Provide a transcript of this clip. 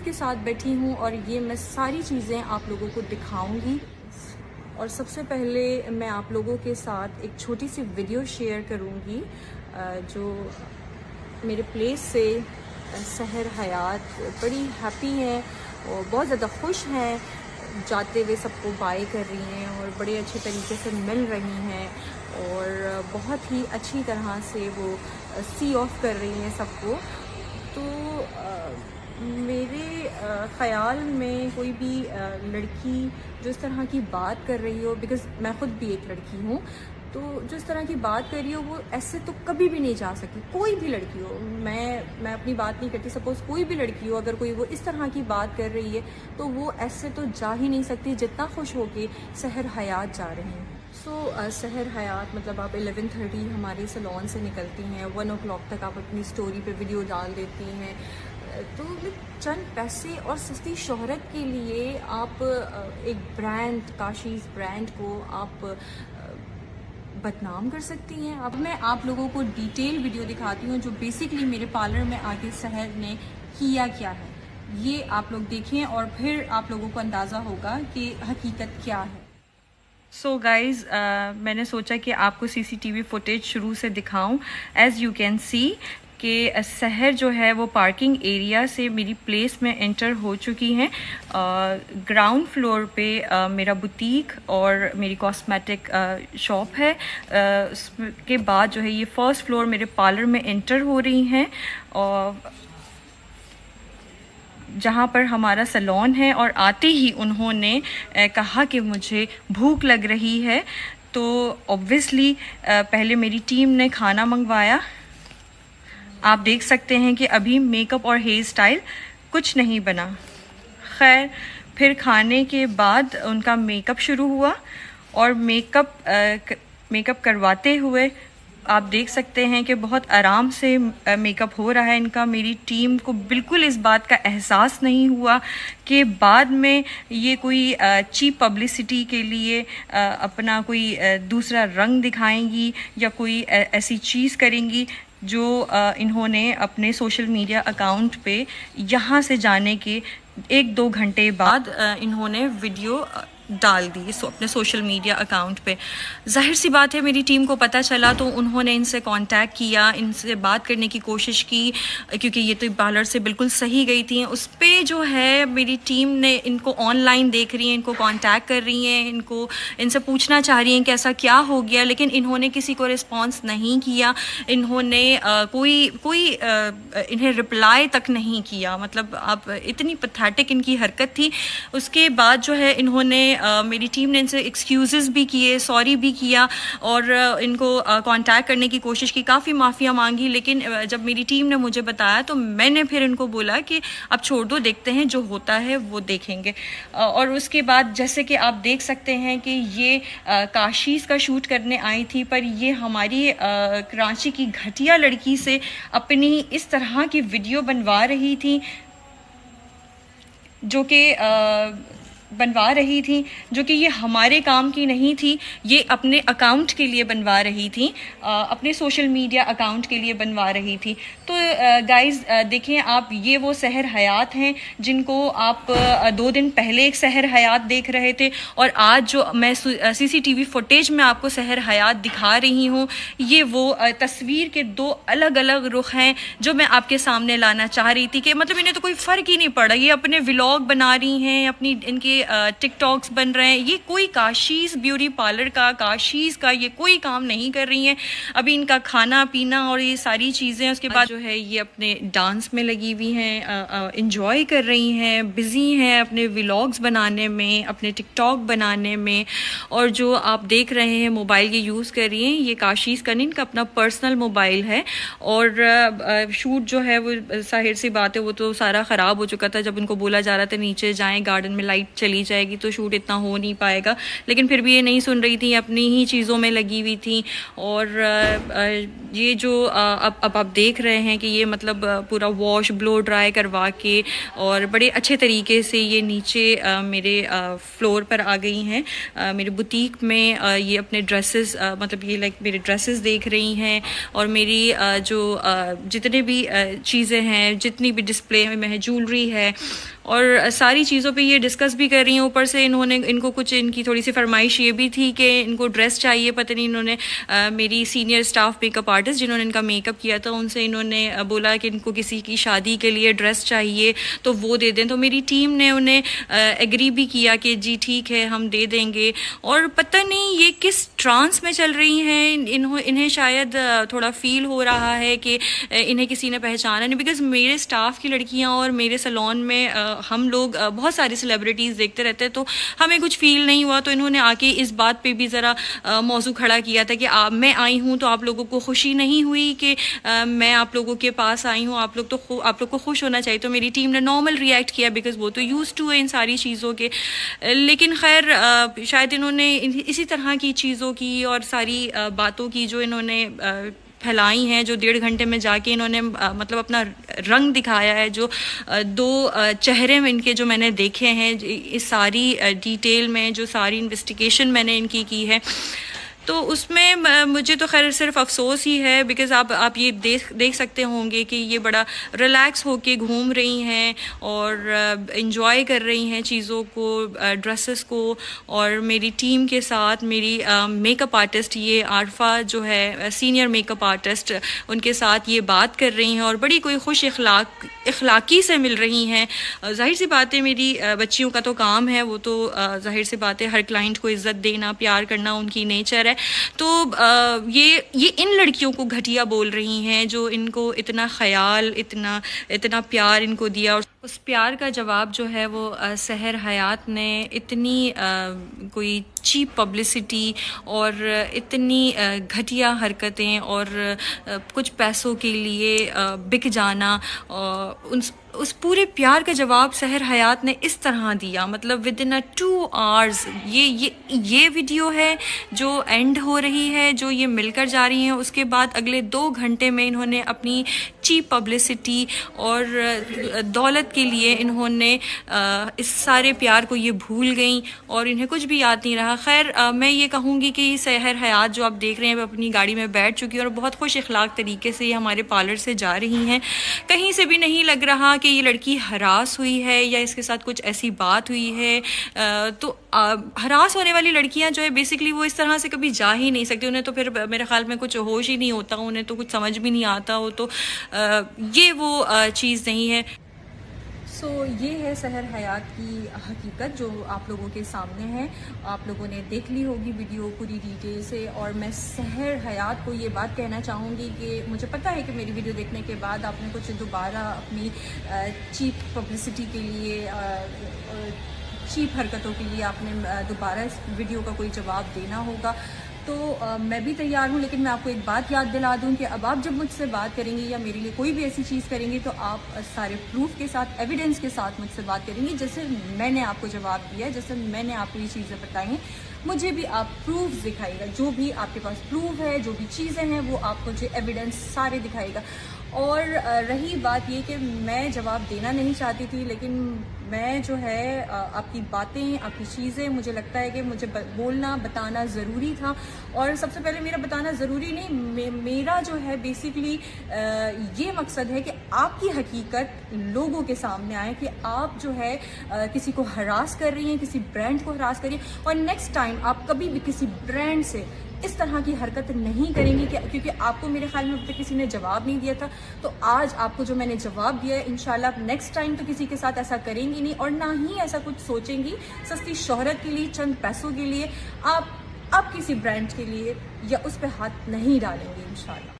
مصروف کے ساتھ بیٹھی ہوں اور یہ میں ساری چیزیں آپ لوگوں کو دکھاؤں گی. اور سب سے پہلے میں آپ لوگوں کے ساتھ ایک چھوٹی سی ویڈیو شیئر کروں گی جو میرے پلیس سے سحر حیات بڑی ہیپی ہیں اور بہت زیادہ خوش ہیں, جاتے ہوئے سب کو بائی کر رہی ہیں اور بڑے اچھے طریقے سے مل رہی ہیں اور بہت ہی اچھی طرح سے وہ سی آف کر رہی ہیں سب کو. تو میرے خیال میں کوئی بھی لڑکی جو اس طرح کی بات کر رہی ہو, بیکاز میں خود بھی ایک لڑکی ہوں, تو جو اس طرح کی بات کر رہی ہو وہ ایسے تو کبھی بھی نہیں جا سکتی. کوئی بھی لڑکی ہو, میں اپنی بات نہیں کرتی, سپوز کوئی بھی لڑکی ہو, اگر کوئی وہ اس طرح کی بات کر رہی ہے تو وہ ایسے تو جا ہی نہیں سکتی جتنا خوش ہو کے سحر حیات جا رہی ہیں. سو سحر حیات مطلب آپ 11:30 ہمارے سیلون سے نکلتی ہیں, 1 o'clock تک آپ اپنی اسٹوری پہ ویڈیو ڈال دیتی ہیں. تو چند پیسے اور سستی شہرت کے لیے آپ ایک برانڈ, کاشیز برانڈ کو آپ بدنام کر سکتی ہیں. اب میں آپ لوگوں کو ڈیٹیل ویڈیو دکھاتی ہوں جو بیسکلی میرے پارلر میں آ کے سحر نے کیا ہے. یہ آپ لوگ دیکھیں اور پھر آپ لوگوں کو اندازہ ہوگا کہ حقیقت کیا ہے. سو گائز, میں نے سوچا کہ آپ کو CCTV فوٹیج شروع سے دکھاؤں. ایز یو کین سی کہ سحر جو ہے وہ پارکنگ ایریا سے میری پلیس میں انٹر ہو چکی ہیں. گراؤنڈ فلور پہ میرا بوتیک اور میری کاسمیٹک شاپ ہے. اس کے بعد جو ہے یہ فرسٹ فلور میرے پارلر میں انٹر ہو رہی ہیں اور جہاں پر ہمارا سیلون ہے. اور آتے ہی انہوں نے کہا کہ مجھے بھوک لگ رہی ہے, تو اوبویسلی پہلے میری ٹیم نے کھانا منگوایا. آپ دیکھ سکتے ہیں کہ ابھی میک اپ اور ہیئر اسٹائل کچھ نہیں بنا. خیر, پھر کھانے کے بعد ان کا میک اپ شروع ہوا اور میک اپ کرواتے ہوئے آپ دیکھ سکتے ہیں کہ بہت آرام سے میک اپ ہو رہا ہے ان کا. میری ٹیم کو بالکل اس بات کا احساس نہیں ہوا کہ بعد میں یہ کوئی چیپ پبلسٹی کے لیے اپنا کوئی دوسرا رنگ دکھائیں گی یا کوئی ایسی چیز کریں گی جو انہوں نے اپنے سوشل میڈیا اکاؤنٹ پہ یہاں سے جانے کے 1-2 گھنٹے بعد انہوں نے ویڈیو ڈال دی اپنے سوشل میڈیا اکاؤنٹ پہ. ظاہر سی بات ہے میری ٹیم کو پتہ چلا تو انہوں نے ان سے کانٹیکٹ کیا, ان سے بات کرنے کی کوشش کی, کیونکہ یہ تو پارلر سے بالکل صحیح گئی تھیں. اس پہ جو ہے میری ٹیم نے ان کو آن لائن دیکھ رہی ہیں, ان کو کانٹیکٹ کر رہی ہیں, ان سے پوچھنا چاہ رہی ہیں کہ ایسا کیا ہو گیا, لیکن انہوں نے کسی کو رسپانس نہیں کیا. انہوں نے کوئی انہیں رپلائی تک نہیں کیا. مطلب آپ اتنی پتھیٹک ان کی حرکت تھی. اس کے بعد جو ہے انہوں نے میری ٹیم نے ان سے ایکسکیوزز بھی کیے, سوری بھی کیا اور ان کو کانٹیکٹ کرنے کی کوشش کی, کافی معافیا مانگی. لیکن جب میری ٹیم نے مجھے بتایا تو میں نے پھر ان کو بولا کہ اب چھوڑ دو, دیکھتے ہیں جو ہوتا ہے وہ دیکھیں گے. اور اس کے بعد جیسے کہ آپ دیکھ سکتے ہیں کہ یہ کاشیز کا شوٹ کرنے آئی تھی, پر یہ ہماری کراچی کی گھٹیا لڑکی سے اپنی اس طرح کی ویڈیو بنوا رہی تھی جو کہ یہ ہمارے کام کی نہیں تھی. یہ اپنے اکاؤنٹ کے لیے بنوا رہی تھی, اپنے سوشل میڈیا اکاؤنٹ کے لیے بنوا رہی تھی. تو گائز دیکھیں آپ, یہ وہ سحر حیات ہیں جن کو آپ 2 دن پہلے ایک سحر حیات دیکھ رہے تھے, اور آج جو میں CCTV فوٹیج میں آپ کو سحر حیات دکھا رہی ہوں, یہ وہ تصویر کے 2 الگ الگ رخ ہیں جو میں آپ کے سامنے لانا چاہ رہی تھی. کہ مطلب انہیں تو کوئی فرق ہی نہیں پڑا, یہ اپنے ولاگ بنا رہی ہیں, ان کے ٹک ٹاکس بن رہے ہیں. یہ کوئی کاشیز بیوٹی پارلر کا, کاشیز کا یہ کوئی کام نہیں کر رہی ہیں. ابھی ان کا کھانا پینا اور یہ ساری چیزیں, اس کے بعد جو ہے یہ اپنے ڈانس میں لگی ہوئی ہیں, انجوائے کر رہی ہیں, بزی ہیں اپنے ولاگز بنانے میں, اپنے ٹک ٹاک بنانے میں. اور جو آپ دیکھ رہے ہیں موبائل یہ یوز کر رہی ہیں, یہ کاشیز کا نہیں, ان کا اپنا پرسنل موبائل ہے. اور شوٹ جو ہے وہ ظاہر سی بات ہے وہ تو سارا خراب ہو چکا تھا. جب ان کو بولا جا رہا تھا نیچے جائیں, گارڈن میں لائٹ چلی چلی جائے گی تو شوٹ اتنا ہو نہیں پائے گا. لیکن پھر بھی یہ نہیں سن رہی تھی, اپنی ہی چیزوں میں لگی ہوئی تھیں. اور یہ جو اب آپ دیکھ رہے ہیں کہ یہ مطلب پورا واش بلو ڈرائی کروا کے اور بڑے اچھے طریقے سے یہ نیچے میرے فلور پر آ گئی ہیں. میرے بوتیک میں یہ اپنے ڈریسز مطلب یہ لائک میرے ڈریسز دیکھ رہی ہیں, اور میری جو جتنے بھی چیزیں ہیں, جتنی بھی ڈسپلے میں ہے, جولری ہے, اور ساری چیزوں پہ یہ ڈسکس بھی کر رہی ہیں. اوپر سے ان کو کچھ ان کی تھوڑی سی فرمائش یہ بھی تھی کہ ان کو ڈریس چاہیے. پتہ نہیں انہوں نے میری senior staff make up artist جنہوں نے ان کا میک اپ کیا تھا, ان سے انہوں نے بولا کہ ان کو کسی کی شادی کے لیے ڈریس چاہیے تو وہ دے دیں. تو میری ٹیم نے انہیں ایگری بھی کیا کہ جی ٹھیک ہے ہم دے دیں گے. اور پتہ نہیں یہ کس ٹرانس میں چل رہی ہیں, انہیں شاید تھوڑا فیل ہو رہا ہے کہ انہیں کسی نے پہچانا نہیں. بیکاز میرے اسٹاف کی لڑکیاں اور میرے سیلون میں ہم لوگ بہت ساری سیلیبریٹیز دیکھتے رہتے ہیں, تو ہمیں کچھ فیل نہیں ہوا. تو انہوں نے آ کے اس بات پہ بھی ذرا موضوع کھڑا کیا تھا کہ میں آئی ہوں تو آپ لوگوں کو خوشی نہیں ہوئی کہ میں آپ لوگوں کے پاس آئی ہوں, آپ لوگ کو خوش ہونا چاہیے. تو میری ٹیم نے نارمل ریئیکٹ کیا بیکاز وہ تو یوز ٹو ہے ان ساری چیزوں کے. لیکن خیر شاید انہوں نے اسی طرح کی چیزوں کی اور ساری باتوں کی جو انہوں نے پھیلائی ہیں, جو 1.5 گھنٹے میں جا کے انہوں نے مطلب اپنا رنگ دکھایا ہے, جو 2 چہرے میں ان کے جو میں نے دیکھے ہیں اس ساری ڈیٹیل میں, جو ساری انویسٹیگیشن میں نے ان کی ہے, تو اس میں مجھے تو خیر صرف افسوس ہی ہے. بیکاز آپ یہ دیکھ سکتے ہوں گے کہ یہ بڑا ریلیکس ہو کے گھوم رہی ہیں اور انجوائے کر رہی ہیں چیزوں کو, ڈریسز کو. اور میری ٹیم کے ساتھ میری میک اپ آرٹسٹ یہ عارفہ جو ہے سینئر میک اپ آرٹسٹ, ان کے ساتھ یہ بات کر رہی ہیں اور بڑی کوئی خوش اخلاقی سے مل رہی ہیں. ظاہر سی بات ہے میری بچیوں کا تو کام ہے, وہ تو ظاہر سی بات ہے ہر کلائنٹ کو عزت دینا, پیار کرنا ان کی نیچر ہے. تو یہ ان لڑکیوں کو گھٹیا بول رہی ہیں جو ان کو اتنا خیال, اتنا پیار ان کو دیا. اور اس پیار کا جواب جو ہے وہ سحر حیات نے اتنی کوئی چیپ پبلسٹی اور اتنی گھٹیا حرکتیں اور کچھ پیسوں کے لیے بک جانا, اس پورے پیار کا جواب سحر حیات نے اس طرح دیا. مطلب ودن 2 hours یہ ویڈیو ہے جو اینڈ ہو رہی ہے, جو یہ مل کر جا رہی ہیں. اس کے بعد اگلے 2 گھنٹے میں انہوں نے اپنی چیپ پبلسٹی اور دولت کے لیے انہوں نے اس سارے پیار کو یہ بھول گئیں اور انہیں کچھ بھی یاد نہیں رہا. خیر میں یہ کہوں گی کہ سحر حیات جو آپ دیکھ رہے ہیں وہ اپنی گاڑی میں بیٹھ چکی ہے اور بہت خوش اخلاق طریقے سے یہ ہمارے پارلر سے جا رہی ہیں. کہیں سے بھی نہیں لگ رہا کہ یہ لڑکی ہراس ہوئی ہے یا اس کے ساتھ کچھ ایسی بات ہوئی ہے. تو ہراس ہونے والی لڑکیاں جو ہے بیسکلی وہ اس طرح سے کبھی جا ہی نہیں سکتی, انہیں تو پھر میرے خیال میں کچھ ہوش ہی نہیں ہوتا, انہیں تو کچھ سمجھ بھی نہیں آتا ہو. تو یہ وہ چیز نہیں ہے. سو یہ ہے سحر حیات کی حقیقت جو آپ لوگوں کے سامنے ہے. آپ لوگوں نے دیکھ لی ہوگی ویڈیو پوری ڈیٹیل سے, اور میں سحر حیات کو یہ بات کہنا چاہوں گی کہ مجھے پتہ ہے کہ میری ویڈیو دیکھنے کے بعد آپ نے کچھ دوبارہ اپنی چیپ پبلسٹی کے لیے, چیپ حرکتوں کے لیے آپ نے دوبارہ اس ویڈیو کا کوئی جواب دینا ہوگا. تو میں بھی تیار ہوں, لیکن میں آپ کو ایک بات یاد دلا دوں کہ اب آپ جب مجھ سے بات کریں گے یا میرے لیے کوئی بھی ایسی چیز کریں گے تو آپ سارے پروف کے ساتھ, ایویڈنس کے ساتھ مجھ سے بات کریں گے. جیسے میں نے آپ کو جواب دیا, جیسے میں نے آپ کو یہ چیزیں بتائی ہیں, مجھے بھی آپ پروف دکھائیے گا. جو بھی آپ کے پاس پروف ہے, جو بھی چیزیں ہیں وہ آپ مجھے ایویڈنس سارے دکھائیے گا. اور رہی بات یہ کہ میں جواب دینا نہیں چاہتی تھی, لیکن میں جو ہے آپ کی باتیں, آپ کی چیزیں, مجھے لگتا ہے کہ مجھے بولنا بتانا ضروری تھا. اور سب سے پہلے میرا بتانا ضروری نہیں, میرا جو ہے بیسکلی یہ مقصد ہے کہ آپ کی حقیقت لوگوں کے سامنے آئے کہ آپ جو ہے کسی کو ہراس کر رہی ہیں, کسی برانڈ کو ہراس کر رہی ہیں, اور نیکسٹ ٹائم آپ کبھی بھی کسی برانڈ سے اس طرح کی حرکت نہیں کریں گی. کیونکہ آپ کو میرے خیال میں اب تک کسی نے جواب نہیں دیا تھا, تو آج آپ کو جو میں نے جواب دیا ہے, انشاءاللہ آپ نیکسٹ ٹائم تو کسی کے ساتھ ایسا کریں گی نہیں, اور نہ ہی ایسا کچھ سوچیں گی سستی شہرت کے لیے, چند پیسوں کے لیے. آپ کسی برانڈ کے لیے یا اس پہ ہاتھ نہیں ڈالیں گے انشاءاللہ.